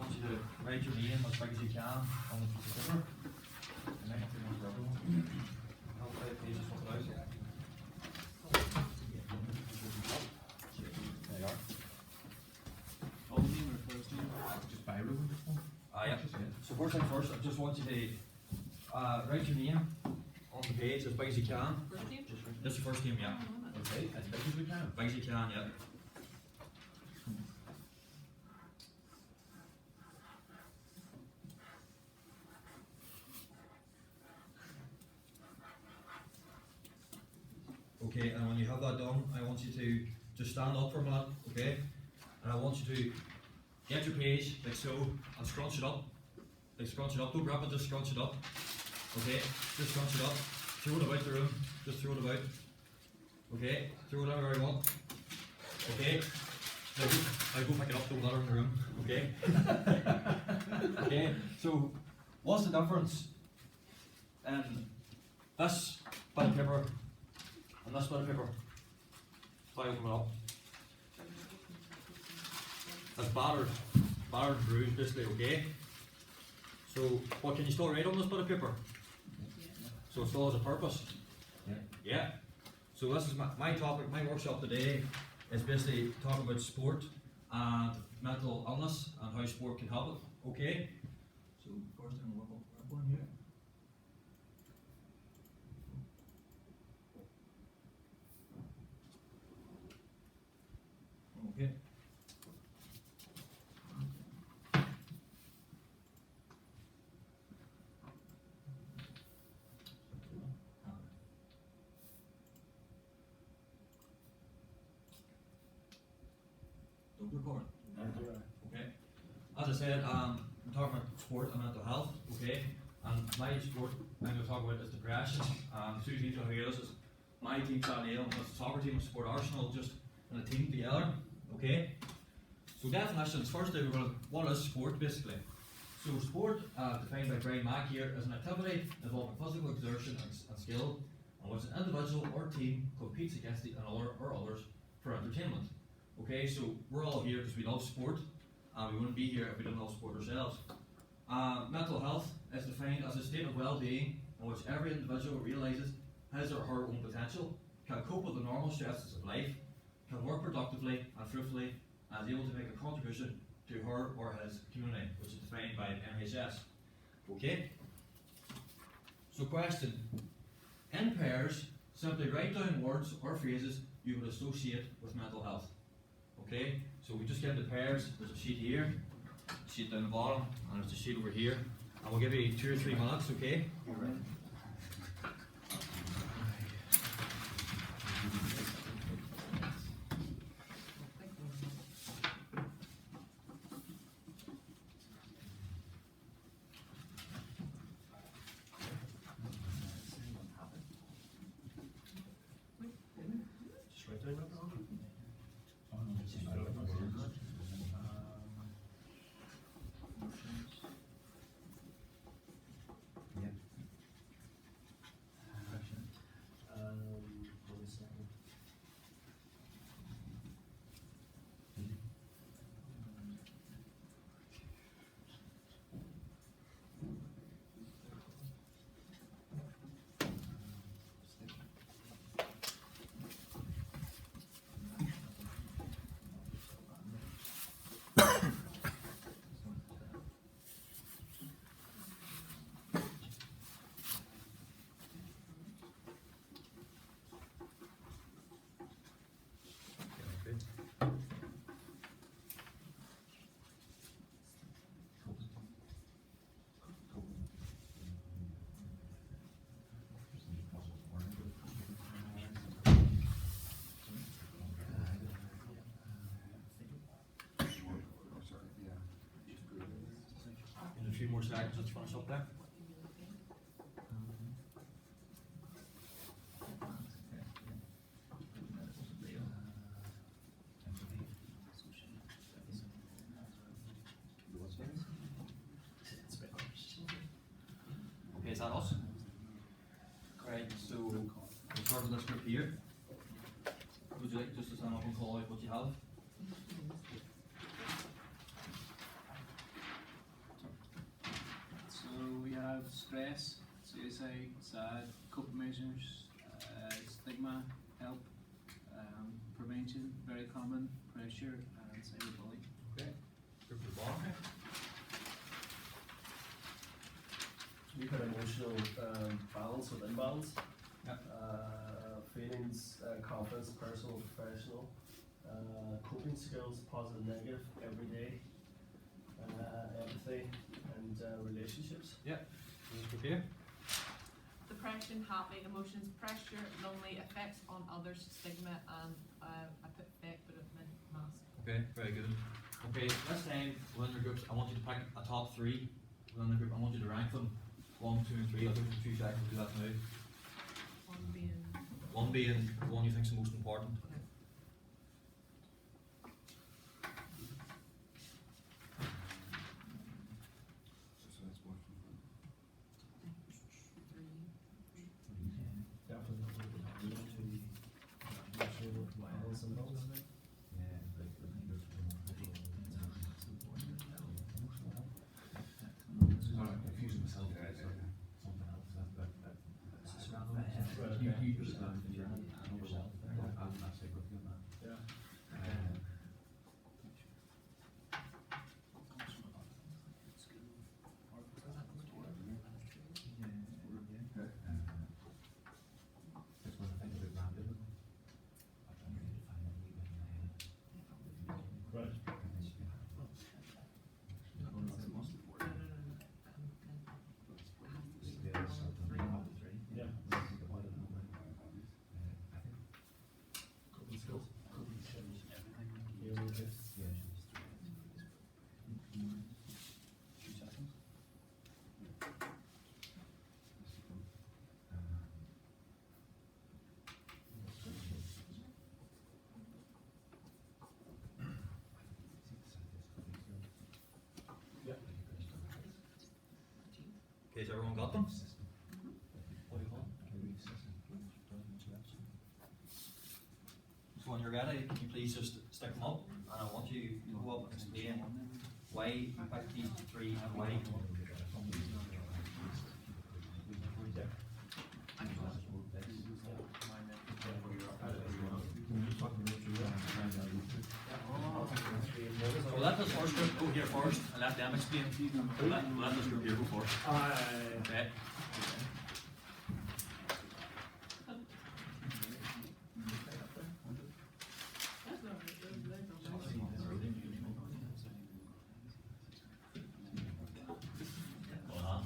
want you to write your name as big as you can on the piece of paper. And then I'll take one for everyone. I'll 5 pages of it out. There you are. Full name or first name? Just by room this one. Yeah. So first thing first, I just want you to write your name on the page as big as you can. First name? This is your first name, yeah. Okay, as big as we can. Big as you can, yeah. Okay, and when you have that done, I want you to just stand up for a minute, okay? And I want you to get your page like so and scrunch it up. Like scrunch it up, don't wrap it, just scrunch it up. Okay, just scrunch it up. Throw it about the room, just throw it about. Okay, throw it everywhere you want. Okay, now go pick it up, don't let it in the room. Okay? Okay, so what's the difference in this bit of paper and this bit of paper? Try open it up. It's battered and bruised basically, okay? So, what can you still write on this bit of paper? So it still has a purpose? Yeah. Yeah. So this is my topic, my workshop today is basically talking about sport and mental illness and how sport can help it, okay? So first I'm going to work up one here. Okay. Don't record. Okay. As I said, I'm talking about sport and mental health, okay? And my sport I'm going to talk about is depression. The two teams over here, this is my team, Saturday, and this soccer team, Sport Arsenal, just in a team together, okay? So definitions, firstly we're going to, what is sport basically? So sport, defined by Brian Mack here, is an activity involving physical exertion and skill in which an individual or team competes against another or others for entertainment. Okay, so we're all here because we love sport, and we wouldn't be here if we didn't love sport ourselves. Mental health is defined as a state of well-being in which every individual realises his or her own potential, can cope with the normal stresses of life, can work productively and fruitfully, and is able to make a contribution to her or his community, which is defined by NHS. Okay? So question, in pairs, simply write down words or phrases you would associate with mental health. Okay, so we just get into pairs. There's a sheet here, a sheet down the bottom, and there's a sheet over here. And we'll give you 2 or 3 minutes, okay? Just write down that. In a few more seconds, let's finish up there. Okay, is that us? Right, so we'll start with this group here. Would you like just to stand up and call out what you have? stress, suicide, sad, coping measures, stigma, help, prevention, very common, pressure, and cyberbullying. Okay. Group at the bottom here. We got emotional balance with imbalance. Yep. Feelings, confidence, personal, professional. Coping skills, positive, negative, everyday. Empathy and relationships. Yep. This group here. Depression, happy, emotions, pressure, lonely, effects on others, stigma, and I put fake, but it meant mask. Okay, very good. Okay, this time within your groups, I want you to pick a top 3 within the group. I want you to rank them 1, 2, and 3. I'll give you 2 seconds to do that now. One being. 1 being the one you think is the most important. Okay. Definitely emotional balance and balance. Sorry, I'm confusing myself. Something else. You put it down for yourself. I'm not sick with you on that. Yeah. It's when I think of it random. I don't really find it in my head. Right. Yeah. Coping skills. Yeah, we did. Yeah. Okay, has everyone got them? What do you call them? So when you're ready, can you please just stick them up? And I want you to go up and explain why you picked these 3 and why. So let this first group go here first and let them explain. Let this group here go first. Okay. That's not right. Hold on.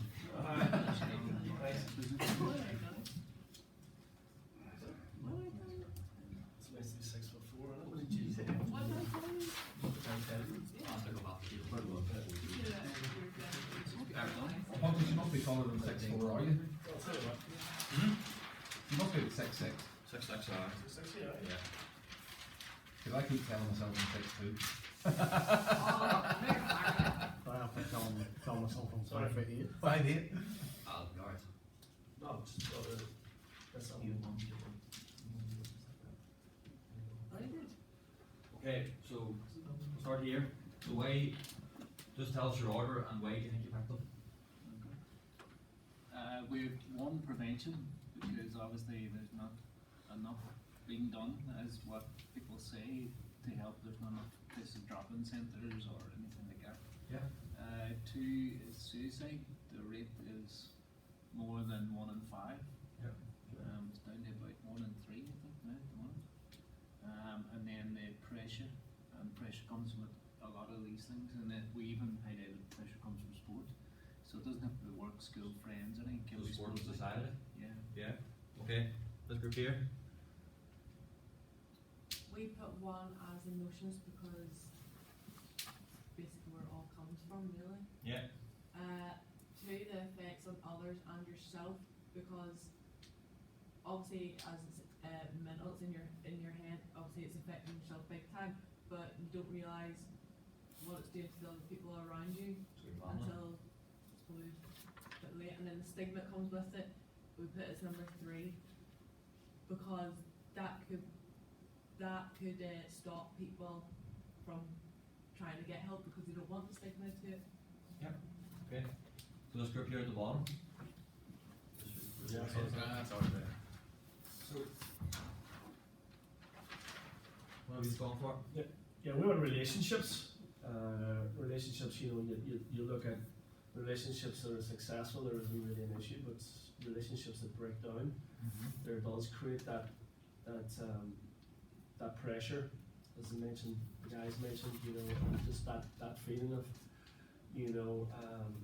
It's nice to be 6'4", isn't it? What did I tell you? I'll stick them up. What you must be taller than 6'4", are you? I'll tell you what. You must be at 6'6". 6'6", 60, yeah. yeah. Because I keep telling myself I'm 6'2". Oh, they're fine. I have to tell myself I'm Sorry. 5'8". 5'8". Oh, alright. No, just that's all. I did. Okay, so we'll start here. The way, just tell us your order and why do you think you picked them? We've one prevention, because obviously there's not enough being done, as what people say, to help. There's not enough places, drop-in centres or anything like that. Yeah. 2 is suicide. The rate is more than 1 in 5. Yeah. It's down to about 1 in 3, I think, now at the moment. And then the pressure, and pressure comes with a lot of these things, and then we even highlighted pressure comes from sport. So it doesn't have to be work, school, friends, or anything. It can So be sport and sports. society? Yeah. Yeah. Okay, this group here. We put 1 as emotions because basically where it all comes from, really. Yeah. 2, the effects on others and yourself, because obviously as it's mental, it's in your head. Obviously, it's affecting yourself big time, but you don't realize what it's doing to the other people around you So your family. until I suppose a bit late. And then the stigma that comes with it, we put as number 3, because that could stop people from trying to get help because they don't want the stigma to it. Okay. So this group here at the bottom. Yeah, Okay. so it's not- That's already there. So. What have you gone for? Yeah, we want relationships. Relationships, you know, you look at relationships that are successful, there isn't really an issue, but relationships that break down, there does create that pressure, as I mentioned, the guys mentioned, you know, and just that feeling of, you know,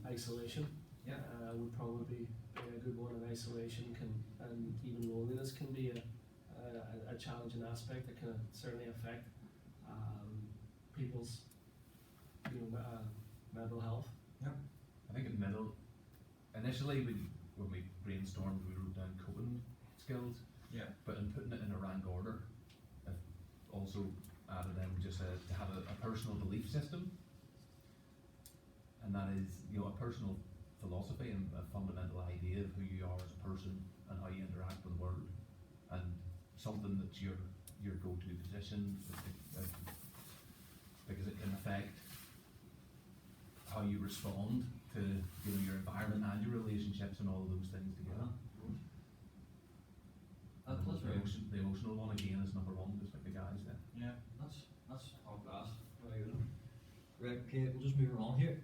isolation. Yeah. Would probably be a good one, and isolation and even loneliness can be a challenging aspect that can certainly affect people's, you know, mental health. I think in middle, initially when we brainstormed, we wrote down coping skills, Yeah. but in putting it in a rank order, I've also added in just to have a personal belief system. And that is, you know, a personal philosophy and a fundamental idea of who you are as a person and how you interact with the world, and something that's your go-to position, because it can affect how you respond to, you know, your environment and your relationships and all of those things together. That's And very, the emotional one again is number one, just like the guys there. yeah, that's top class. Very good. Right, okay, we'll just move on here.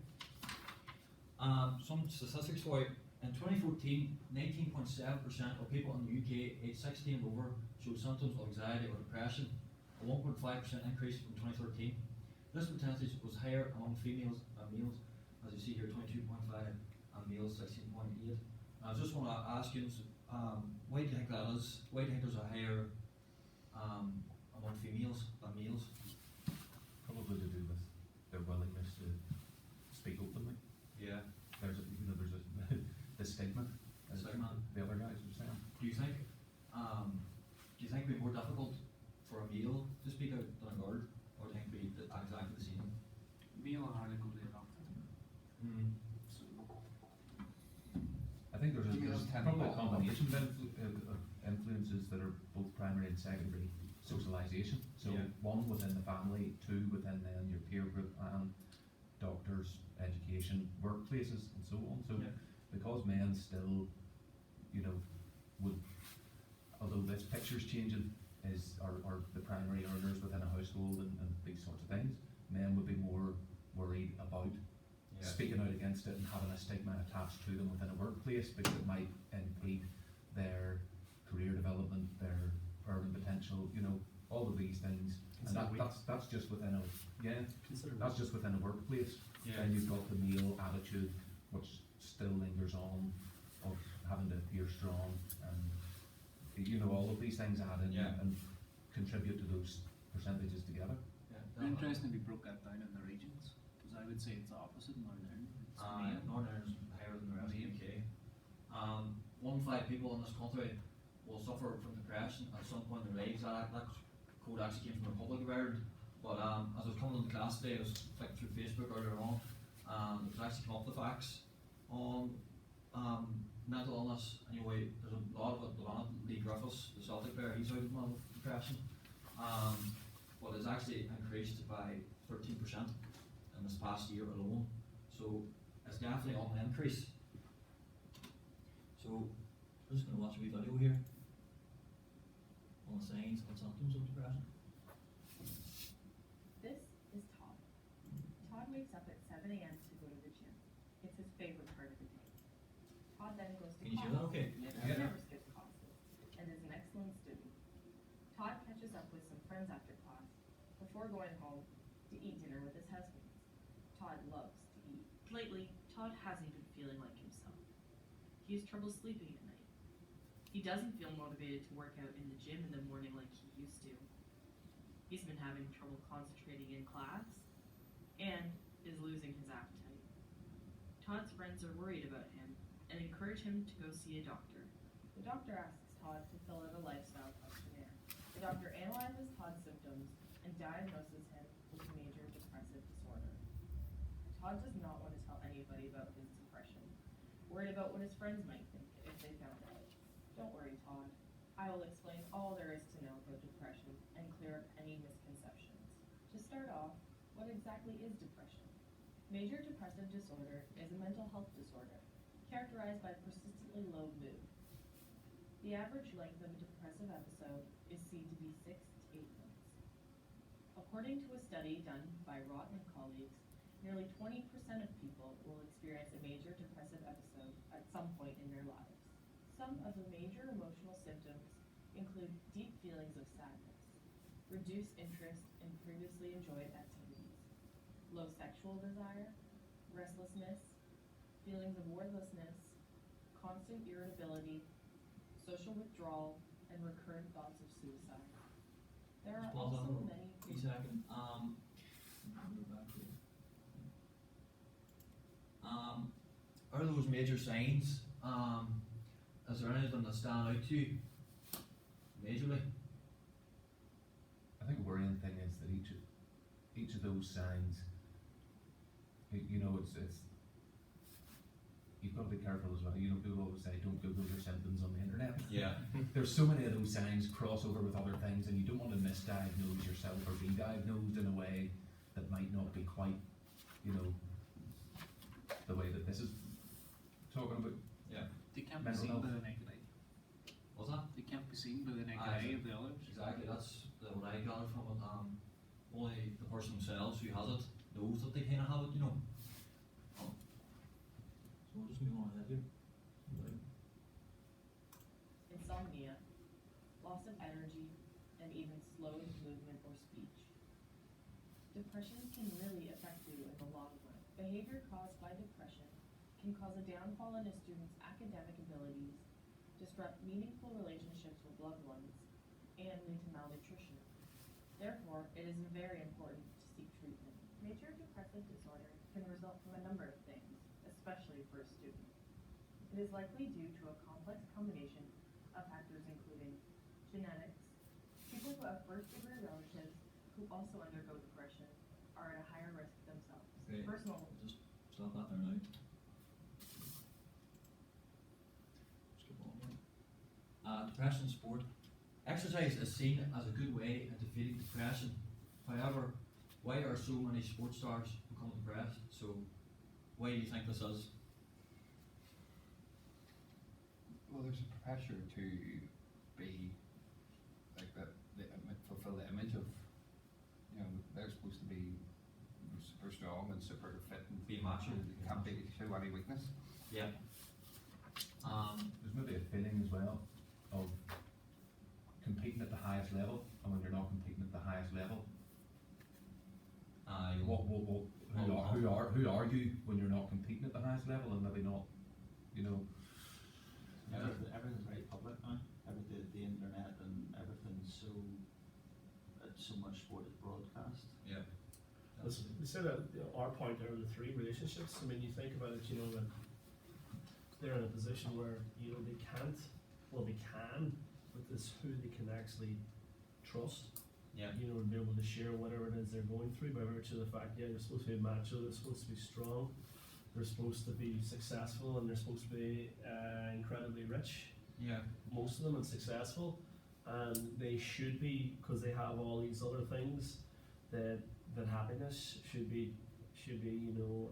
Some statistics for you. In 2014, 19.7% of people in the UK aged 60 and over showed symptoms of anxiety or depression, a 1.5% increase from 2013. This percentage was higher among females and males, as you see here, 22.5, and males 16.8. I just want to ask you, why do you think that is? Why do you think there's a higher among females than males? Probably to do with their willingness to speak openly. Yeah. There's a, you know, there's a the stigma, as Stigma. the other guys were saying. Do you think it'd be more difficult for a male to speak out than a girl, or do you think it'd be exactly the same? Male are hard to go to the doctor. So, I think there's Females tend to probably a walk combination of influences that are both primary and secondary socialization. So Yeah. one within the family, two within then your peer group, and doctors, education, workplaces, and so on. So Yeah. because men still, you know, would, although this picture's changing, are the primary earners within a household and these sorts of things, men would be more worried about speaking out against it and having a stigma attached to them within a workplace, because it might impede their career development, their earning potential, you know, all of these things. And that's just within a, that's just within a workplace. Yeah. Then you've got the male attitude, which still lingers on, of having to appear strong, and, you know, all of these things add in Yeah. and contribute to those percentages together. Yeah. interesting if you broke that down in the regions, because I would say it's the opposite in Northern Ireland. It's male. Northern Ireland's higher than the rest of the UK. 1 in 5 people in this country will suffer from depression at some point in their lives. That code actually came from the Republic of Ireland. But as I was coming into class today, I was flicking through Facebook earlier on, it was actually come up the facts on mental illness. Anyway, there's a lot of it. Lee Griffiths, the Celtic player, he's out of mental depression. But it's actually increased by 13% in this past year alone. So it's definitely on the increase. So we're just going to watch a wee video here on the signs and symptoms of depression. This is Todd. Todd wakes up at 7 a.m. to go to the gym. It's his favorite part of the day. Todd then goes to Can you hear that okay? He Yeah. never skips classes and is an excellent student. Todd catches up with some friends after class before going home to eat dinner with his housemates. Todd loves to eat. Lately, Todd hasn't been feeling like himself. He has trouble sleeping at night. He doesn't feel motivated to work out in the gym in the morning like he used to. He's been having trouble concentrating in class and is losing his appetite. Todd's friends are worried about him and encourage him to go see a doctor. The doctor asks Todd to fill out a lifestyle questionnaire. The doctor analyzes Todd's symptoms and diagnoses him with major depressive disorder. Todd does not want to tell anybody about his depression, worried about what his friends might think if they found out. Don't worry, Todd. I will explain all there is to know about depression and clear up any misconceptions. To start off, what exactly is depression? Major depressive disorder is a mental health disorder characterized by persistently low mood. The average length of a depressive episode is seen to be 6 to 8 months. According to a study done by Rott and colleagues, nearly 20% of people will experience a major depressive episode at some point in their lives. Some of the major emotional symptoms include deep feelings of sadness, reduced interest in previously enjoyed activities, low sexual desire, restlessness, feelings of worthlessness, constant irritability, social withdrawal, and recurrent thoughts of suicide. There are Pause also on many. a second. Go back here. Are those major signs? Is there anything that stand out to you majorly? I think a worrying thing is that each of those signs, you know, it's you've got to be careful as well. You know, people always say don't Google your symptoms on the internet. Yeah. There's so many of those signs cross over with other things, and you don't want to misdiagnose yourself or be diagnosed in a way that might not be quite, you know, the way that this is talking about. They can't be Mental seen health. by the naked eye. What's that? They can't be seen by the naked Aye. eye of the others. Exactly, that's what I gathered from it. Only the person themselves who has it knows that they kind of have it, you know. So we'll just move on ahead here. Insomnia, loss of energy, and even slowed movement or speech. Depression can really affect you in the long run. Behavior caused by depression can cause a downfall in a student's academic abilities, disrupt meaningful relationships with loved ones, and lead to malnutrition. Therefore, it is very important to seek treatment. Major depressive disorder can result from a number of things, especially for a student. It is likely due to a complex combination of factors including genetics. People who have first-degree relatives who also undergo depression are at a higher risk themselves. Okay. Personal. Just stop that there now. Skip on here. Depression sport. Exercise is seen as a good way in defeating depression. However, why are so many sports stars become depressed? So, why do you think this is? Well, there's a pressure to be like that, fulfill the image of, you know, they're supposed to be super strong and super fit and Be macho. can't be show any weakness. Yeah. There's maybe a feeling as well of competing at the highest level, and when you're not competing at the highest level, who are you when you're not competing at the highest level, and maybe not, you know. Everything's very public now. The internet and everything's so much sport is broadcast. Yeah. We said that, you know, our point there, the 3 relationships. I mean, you think about it, you know, that they're in a position where, you know, they can, but it's who they can actually trust. Yeah. You know, and be able to share whatever it is they're going through by virtue of the fact, yeah, they're supposed to be macho, they're supposed to be strong, they're supposed to be successful, and they're supposed to be incredibly rich. Yeah. Most of them are successful, and they should be, because they have all these other things that happiness should be, you know,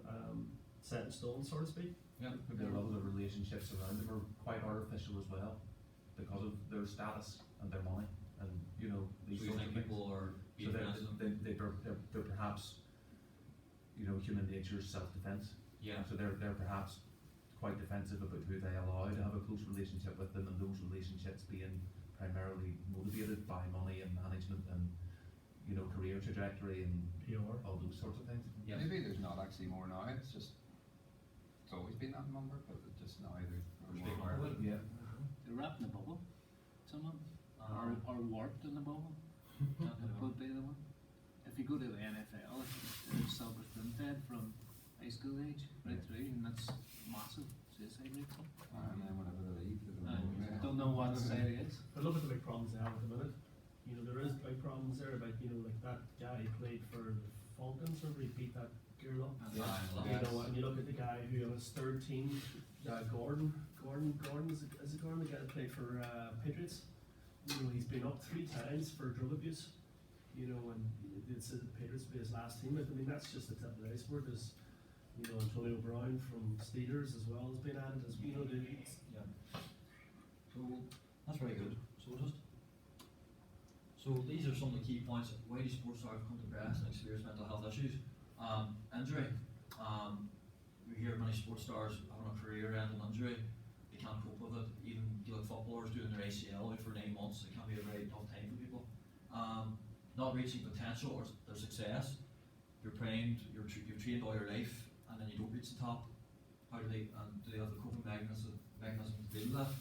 set in stone, so to speak. Yeah, maybe a lot of the relationships around them are quite artificial as well, because of their status and their money, and you know these So you sorts think of things. people are So being against them? they're perhaps, you know, human nature is self-defense. Yeah. So they're perhaps quite defensive about who they allow to have a close relationship with them, and those relationships being primarily motivated by money and management and, you know, career trajectory and PR. all those sorts of things. Yeah. Maybe there's not actually more now, it's just, it's always been that number, but it just now there's There's more big aware of it. Yeah. They're wrapped in a bubble, some of them, Um, or warped in a bubble. That would be the one. If you go to the NFL, it's self-esteem from high school age right through, and that's massive suicide rate. And then whenever they leave, they Don't know what society is. But look at the big problems they have at the minute. You know, there is big problems there about, you know, like that guy who played for the Falcons, remember he beat that girl up? Yeah. You know, and you look at the guy who on his 3rd team, Gordon, is it Gordon, the guy that played for Patriots? You know, he's been up 3 times for drug abuse. You know, and it's the Patriots will be his last team. I mean, that's just the tip of the iceberg. There's, you know, Antonio Brown from Steelers as well has been added as, you know, Yeah. So, That's very good. So these are some of the key points. Why do sports stars become depressed and experience mental health issues? Injury. We hear many sports stars having a career-ending injury. They can't cope with it. Even you look footballers doing their ACL out for 9 months. It can be a very tough time for people. Not reaching potential or their success. You're trained all your life, and then you don't reach the top. How do they have the coping mechanism to deal with that?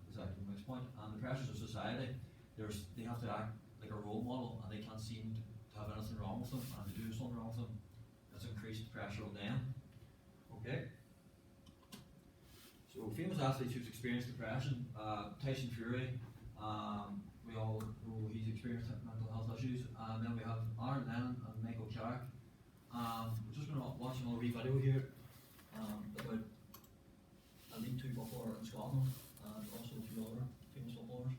Exactly the next point. And the pressures of society. They have to act like a role model, and they can't seem to have anything wrong with them, and to do something wrong with them. That's increased pressure on them. Okay. So famous athletes who's experienced depression. Tyson Fury. We all know he's experienced mental health issues. And then we have Aaron Lennon and Michael Clark. We're just going to watch another wee video here about a League Two footballer in Scotland, and also a few other famous footballers.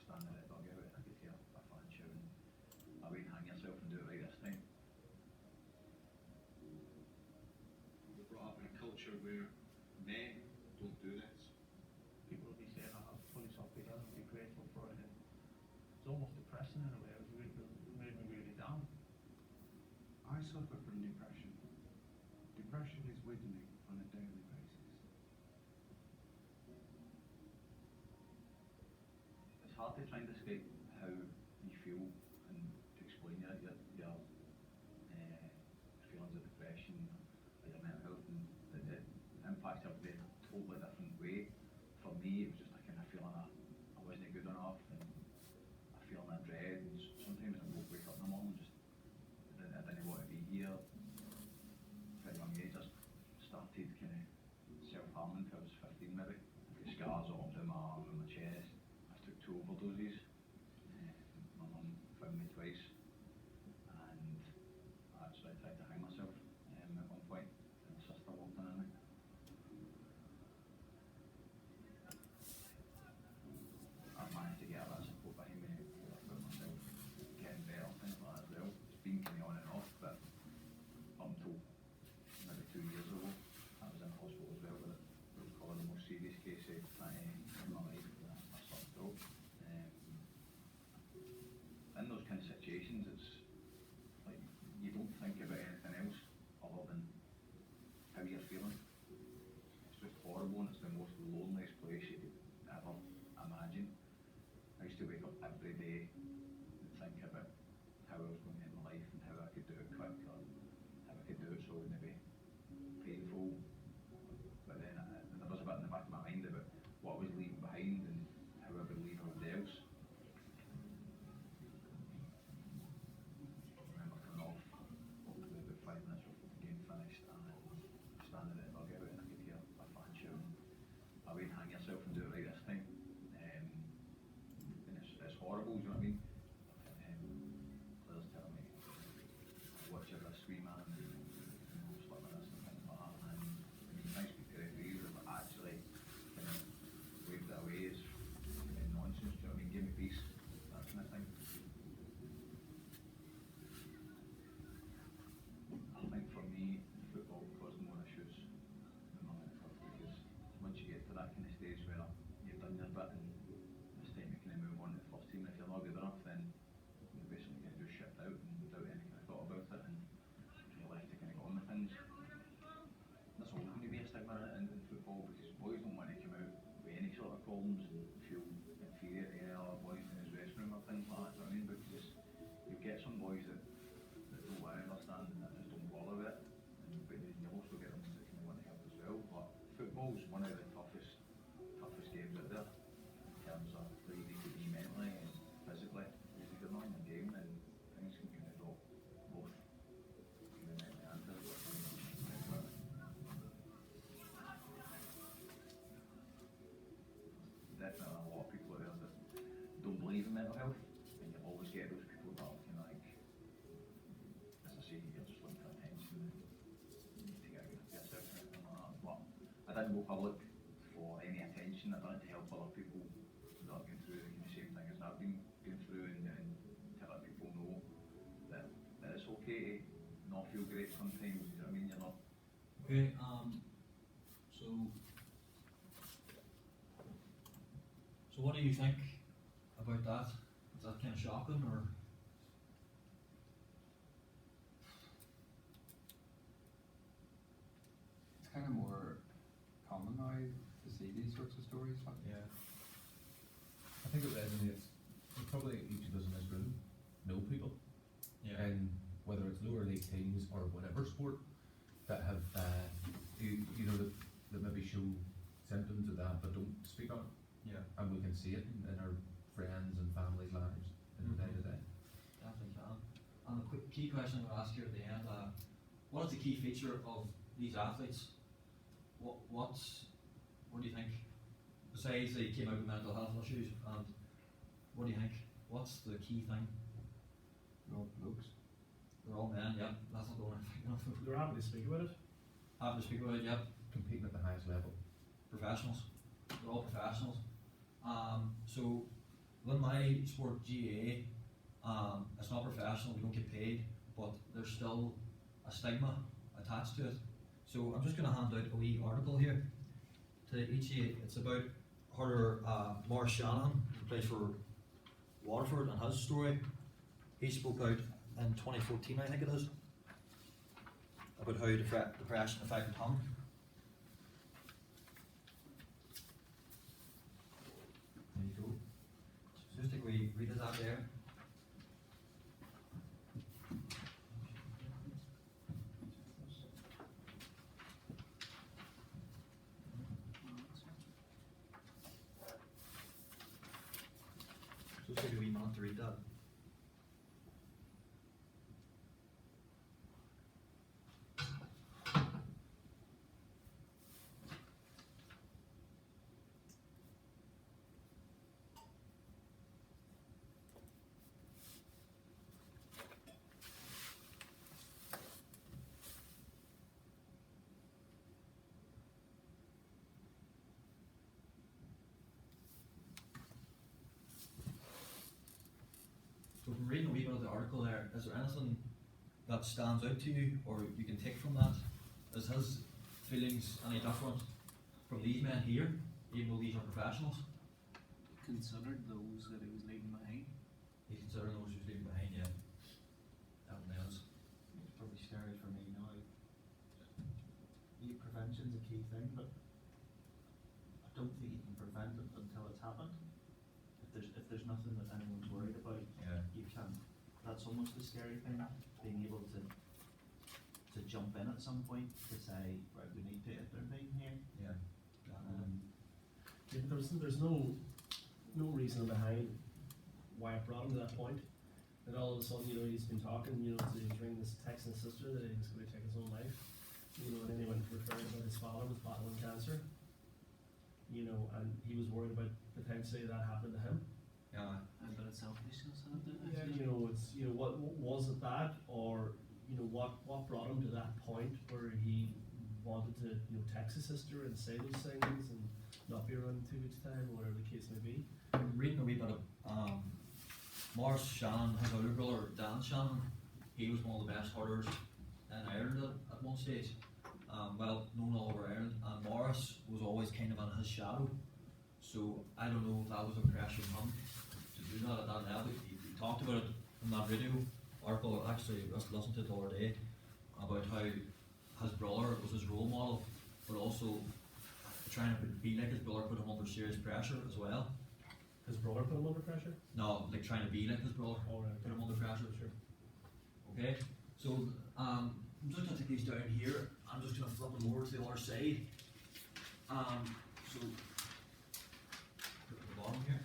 Standing at it, I'll give it, I could hear a fan shouting, I wouldn't hang yourself and do it right this time. We're brought up in a culture where men don't do this. People will be saying, I've fully sucked it, I'll be grateful for it, and it's almost depressing in a way. It made me really down. I suffer from depression. Depression is with me on a daily basis. It's hard to try and describe how you feel and to explain your feelings of depression or your mental health, and it impacts everybody in a totally different way. For me, it was just a kind of feeling I wasn't good enough, and a feeling of dread, and sometimes I would wake up in the morning and I didn't want to be here. At a young age, I started kind of self-harming till I was 15 maybe. I got scars all over my arm and my chest. I took 2 overdoses. My mum found me twice, and I actually tried to hang myself at one point, and my sister walked in on me. I've managed to get a bit of support behind me about myself getting better, things like that as well. It's been kind of on and off, but up until maybe 2 years ago, I was in hospital as well with what we call the most serious case of in my life, I slipped throat. In those kind of situations, it's like you don't think about anything else other than how you're feeling. It's just horrible, and it's the most loneliest place you could ever imagine. I used to wake up every day and think about how I was going to end my life and how I could do it quick, or how I could do it so it wouldn't be painful. But then there was a bit in the back of my mind about what I was leaving behind and how I would leave everybody else. I remember coming off hopefully about 5 minutes before the game finished, and standing at the dugout, and I could hear a fan shouting, I wouldn't hang yourself and do it right this time. And it's horrible, do you know what I mean? Players tell me, watch your wrist, wee man, and slap my wrist and things like that. And I mean, nice to referees, but actually kind of waved it away as nonsense, do you know what I mean? Give me peace, that kind of thing. I think for me, football caused more issues than my mental health, because once you get to that kind of stage where you've done your bit and it's time to kind of move on to the first team, if you're not good enough, then you're basically going to just shipped out and without any kind of thought about it, and you're left to kind of go on with things. There's always going to be a stigma in football, because boys don't want to come out with any sort of problems and feel inferior to any other boys in his dressing room or things like that, do you know what I mean? Because you get some boys that don't want to understand and that just don't bother with it, but then you also get them that kind of want to help as well. But football's one of the toughest games out there in terms of where you need to be mentally and physically. Because if you're not in the game, then things can kind of go both kind of mentally and physically. Definitely a lot of people out there that don't believe in mental health, and you always get those people that are kind of like, as I say, you're just looking for attention and you need to get out of yourself and everything like that. But I didn't go public for any attention. I done it to help other people that are going through the same thing as I've been going through, and to let people know that it's okay to not feel great sometimes, you know what I mean? You're not. Okay, so So what do you think about that? Is that kind of shocking, or? It's kind of more common now to see these sorts of stories. Like, Yeah. I think it resonates. Probably each of us in this room know people, Yeah. and whether it's lower league teams or whatever sport, that have you know that maybe show symptoms of that but don't speak on it, Yeah. and we can see it in our friends and families' lives in the day to day. Definitely can. And the quick key question I'm going to ask you at the end, what is the key feature of these athletes? What do you think? Besides they came out with mental health issues, and what do you think? What's the key thing? They're all blokes. They're all men, yeah. That's not the one I'm thinking of. They're happy to speak about it. Happy to speak about it, yeah. Competing at the highest level. Professionals. They're all professionals. So with my sport GAA, it's not professional, we don't get paid, but there's still a stigma attached to it. So I'm just going to hand out a wee article here to each of you. It's about hurler Maurice Shanahan, who plays for Waterford, and his story. He spoke out in 2014, I think it is, about how depression affected him. There you go. So just take a wee read of that there. So take a wee minute to read that. So from reading a wee bit of the article there, is there anything that stands out to you, or you can take from that? Is his feelings any different from these men here, even though these are professionals? Considered those that he was leaving behind. He's considering those who's leaving behind, yeah. Everything else. It's probably scary for me now. Prevention's a key thing, but I don't think you can prevent it until it's happened. If there's nothing that anyone's worried about, Yeah. you can't. That's almost the scary thing, being able to jump in at some point to say, right, we need to intervene here. Yeah. Yeah, but there's no reason behind why it brought him to that point. And all of a sudden, he's been talking, to he's ringing this texting his sister that he was going to take his own life. And then he went referring that his father was battling cancer. And he was worried about potentially that happening to him. Yeah. A bit of selfishness in it. Yeah, what was it that, or what brought him to that point where he wanted to text his sister and say those things and not be around in 2 weeks' time, or whatever the case may be. Reading a wee bit of Maurice Shannon, his older brother Dan Shannon, he was one of the best hurlers in Ireland at one stage. Well, known all over Ireland, and Maurice was always kind of in his shadow. So I don't know if that was a pressure on him to do that at that level. He talked about it in that radio article. Actually, I listened to it the other day about how his brother was his role model, but also trying to be like his brother put him under serious pressure as well. His brother put him under pressure? No, like trying to be like his brother, put him under pressure. Sure. Okay, so I'm just going to take these down here. I'm just going to flip them over to the other side. So put it at the bottom here.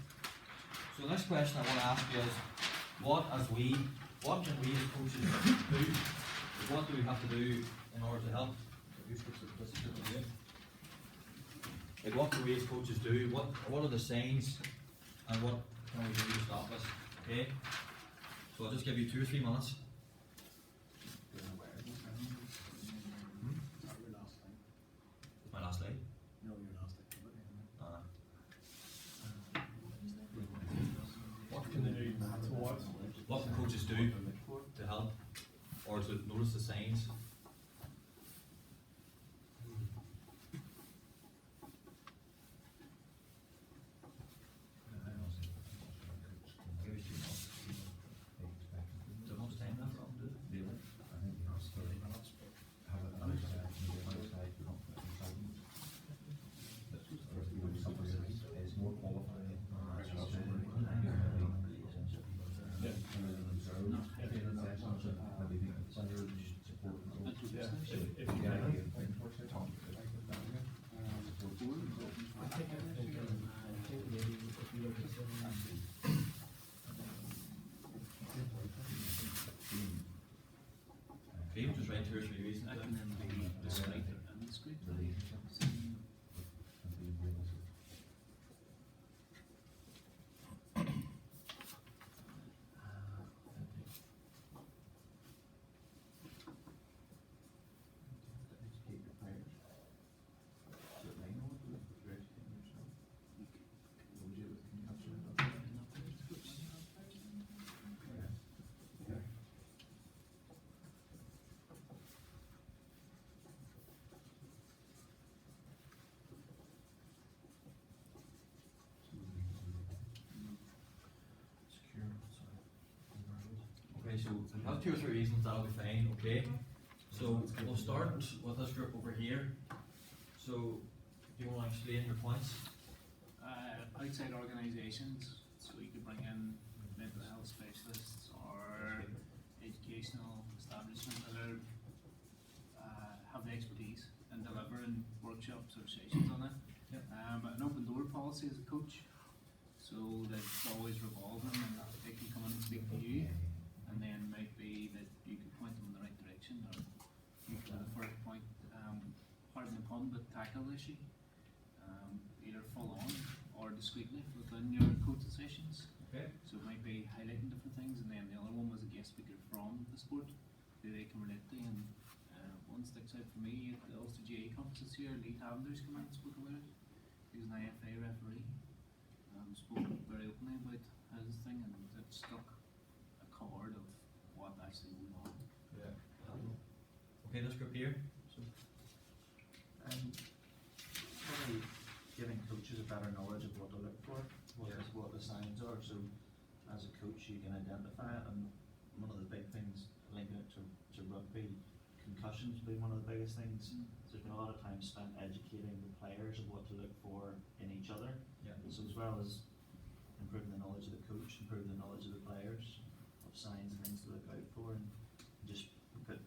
So the next question I want to ask you is, what can we as coaches do? What do we have to do in order to help? Like, what do we as coaches do? What are the signs, and what can we do to stop this? Okay. So I'll just give you 2 or 3 minutes. My last slide. No, your last thing. What can they do towards? What can coaches do to help, or to notice the signs? so if you have 2 or 3 reasons, that'll be fine, okay? So we'll start with this group over here. So, do you want to explain your points? Outside organisations, so you could bring in mental health specialists or educational establishments that are, have the expertise in delivering workshops or sessions on it. Yep. An open door policy as a coach, so that it's always revolving and they can come in and speak to you, and then might be that you could point them in the right direction, or you could the first point, pardon the pun, but tackle the issue, either full on or discreetly within your coaching sessions. Okay. So it might be highlighting different things, and then the other one was a guest speaker from the sport who they can relate to. And one sticks out for me at the Ulster GA conference this year. Lee Havender's come out and spoke about it. He's an IFA referee. Spoke very openly about his thing, and it struck a chord of what actually went on. Yeah. Okay, this group here. So, Probably giving coaches a better knowledge of what to look for, what the signs are, so as a coach you can identify it. And one of the big things, linking it to rugby, concussions being one of the biggest things. There's been a lot of time spent educating the players of what to look for in each other. yeah. So as well as improving the knowledge of the coach, improving the knowledge of the players, of signs and things to look out for, and just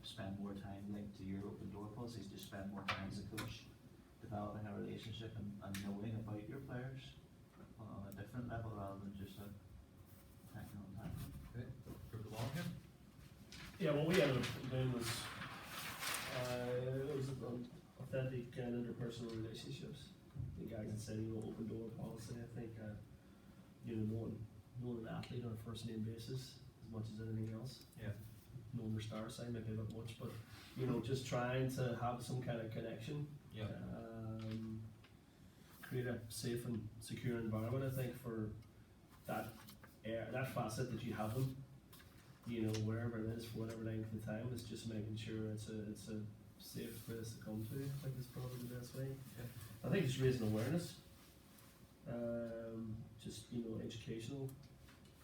spend more time linked to your open door policies. Just spend more time as a coach developing a relationship and knowing about your players on a different level rather than just a technical tackle. Okay. Group along here. Yeah, what we ended up doing was, it was authentic and interpersonal relationships. I think I can say, open door policy. I think, knowing an athlete on a first name basis as much as anything else. Yeah. Knowing their star sign, maybe a bit much, but, just trying to have some kind of connection. Yeah. Create a safe and secure environment, I think, for that facet that you have them, wherever it is, for whatever length of time. It's just making sure it's a safe place to come to. I think is probably the best way. Yeah. I think just raising awareness, just educational.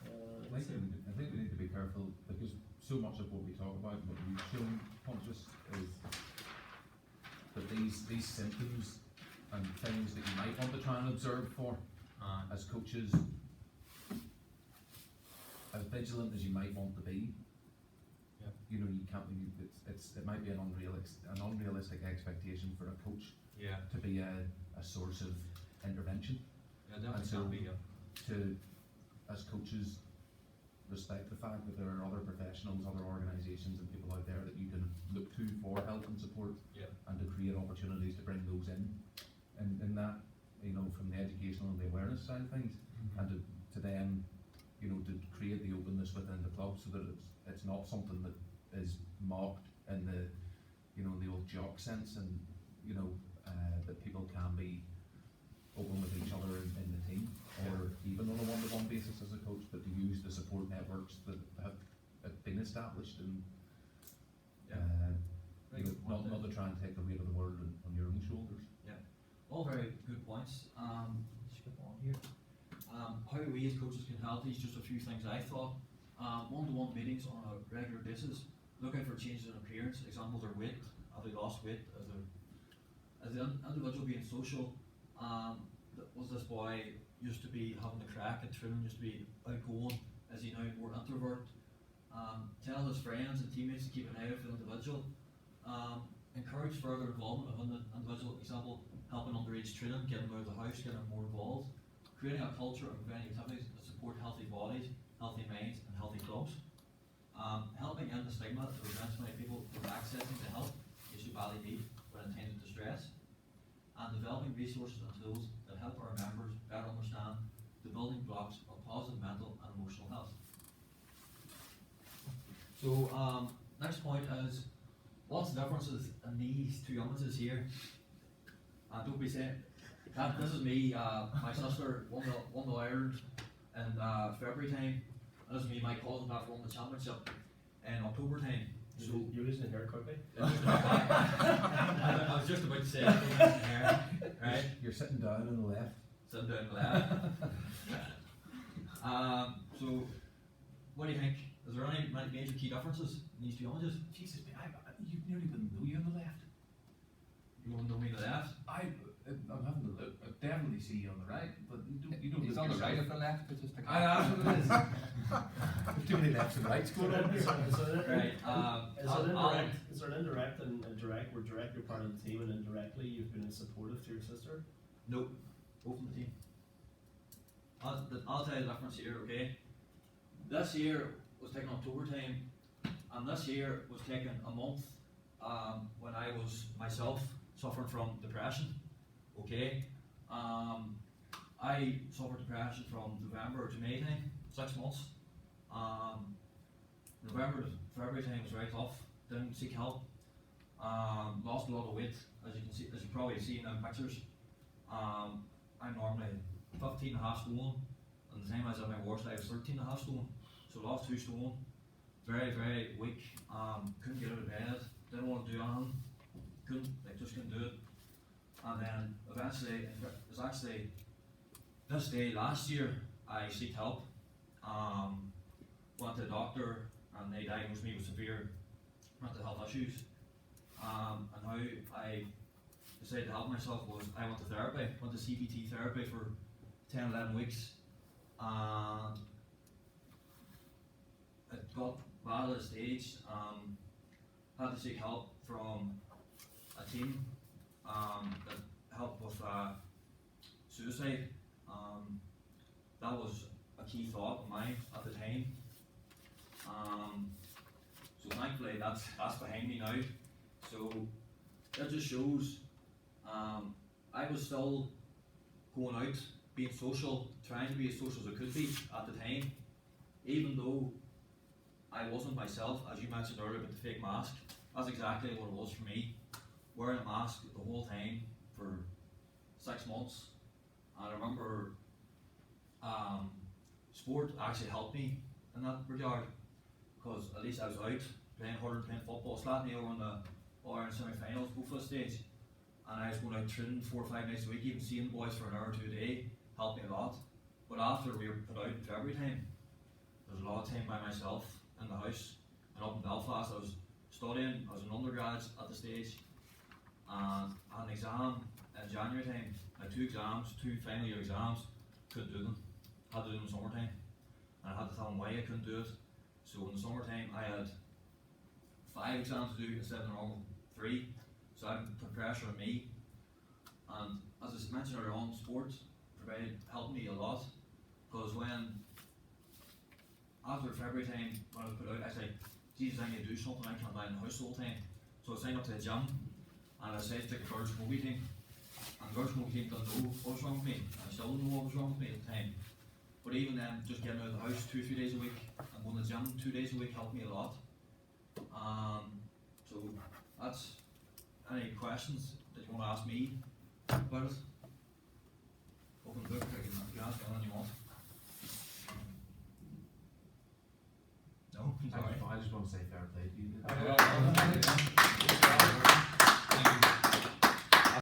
I think we need to be careful, because so much of what we talk about, what we've shown Pontius, is that these symptoms and things that you might want to try and observe for as coaches, as vigilant as you might want to be. Yeah. You can't. It might be an unrealistic expectation for a coach. Yeah. To be a source of intervention. Yeah, definitely And so can be. Yeah. To, as coaches, respect the fact that there are other professionals, other organisations and people out there that you can look to for help and support. Yeah. And to create opportunities to bring those in. And that, from the educational and the awareness side of things, and to then, to create the openness within the club so that it's not something that is mocked in the, the old jock sense, and, that people can be open with each other in the team, or even on a one-to-one basis as a coach, but to use the support networks that have been established, and not to try and take the weight of the world on your own shoulders. Yeah, all very good points. Skip on here. How we as coaches can help these, just a few things I thought. One-to-one meetings on a regular basis. Look out for changes in appearance. Examples are weight. Have they lost weight? As the individual being social, was this boy used to be having a crack at training, used to be outgoing? Is he now more introvert? Tell his friends and teammates to keep an eye out for the individual. Encourage further involvement of the individual. Example, helping underage training, getting them out of the house, getting them more involved. Creating a culture of preventing activities that support healthy bodies, healthy minds, and healthy clubs. Helping end the stigma that prevents many people from accessing the help issue badly need when in times of distress. And developing resources and tools that help our members better understand the building blocks of positive mental and emotional health. So, next point is, what's the differences in these two images here? Don't be saying, this is me, my sister won the Ireland in February time, and this is me, my cousin after won the championship in October time. So You're losing the hair quickly. I was just about to say, right? You're sitting down on the left. Sitting down on the left. So, what do you think? Is there any major key differences in these two images? Jesus, man, you nearly wouldn't know you on the left. You won't know me to that. I'm having to look. I definitely see you on the right, but you don't He's look on the yourself. right of the left, it's just a. That's what it is. There's too many lefts and rights going on here. Right. Is there an indirect and a direct, where direct you're part of the team and indirectly you've been supportive to your sister? Nope. Both in the team. I'll tell you the difference here, okay? This year was taken October time, and this year was taken a month when I was myself suffering from depression, okay? I suffered depression from November to May time, 6 months. November to February time was very tough, didn't seek help, lost a lot of weight, as you probably see in the pictures. I'm normally 15.5 stone, and the time I was at my worst I was 13.5 stone, so lost 2 stone, very, very weak, couldn't get out of bed, didn't want to do anything, just couldn't do it. And then eventually, it was actually this day last year, I sought help, went to the doctor, and they diagnosed me with severe mental health issues. And how I decided to help myself was I went to therapy, went to CBT therapy for 10-11 weeks, and it got bad at a stage. Had to seek help from a team that helped with suicide. That was a key thought of mine at the time. So thankfully that's behind me now. So that just shows I was still going out, being social, trying to be as social as I could be at the time, even though I wasn't myself, as you mentioned earlier about the fake mask. That's exactly what it was for me. Wearing a mask the whole time for 6 months. And I remember sport actually helped me in that regard, because at least I was out playing harder, playing football. Slapped me over in the All-Ireland semi-finals both of the stage, and I was going out training 4 or 5 nights a week, even seeing boys for an hour or 2 a day helped me a lot. But after we were put out in February time, there was a lot of time by myself in the house. And up in Belfast I was studying, I was an undergrad at the stage, and I had an exam in January time. I had 2 exams, 2 final year exams, couldn't do them. Had to do them in the summertime, and I had to tell them why I couldn't do it. So in the summertime I had 5 exams to do instead of the normal 3, so I put pressure on me. And as I mentioned earlier on, sport helped me a lot, because when after February time, when I was put out, I said, Jesus, I need to do something, I can't lie in the house the whole time. So I signed up to the gym, and I decided to take a girls' smoky team. And the girls' smoky team didn't know what was wrong with me, and I still didn't know what was wrong with me at the time. But even then, just getting out of the house 2 or 3 days a week, and going to the gym 2 days a week helped me a lot. So that's any questions that you want to ask me about it. Open book, you can ask anything you want. No? I just want to say fair play to you.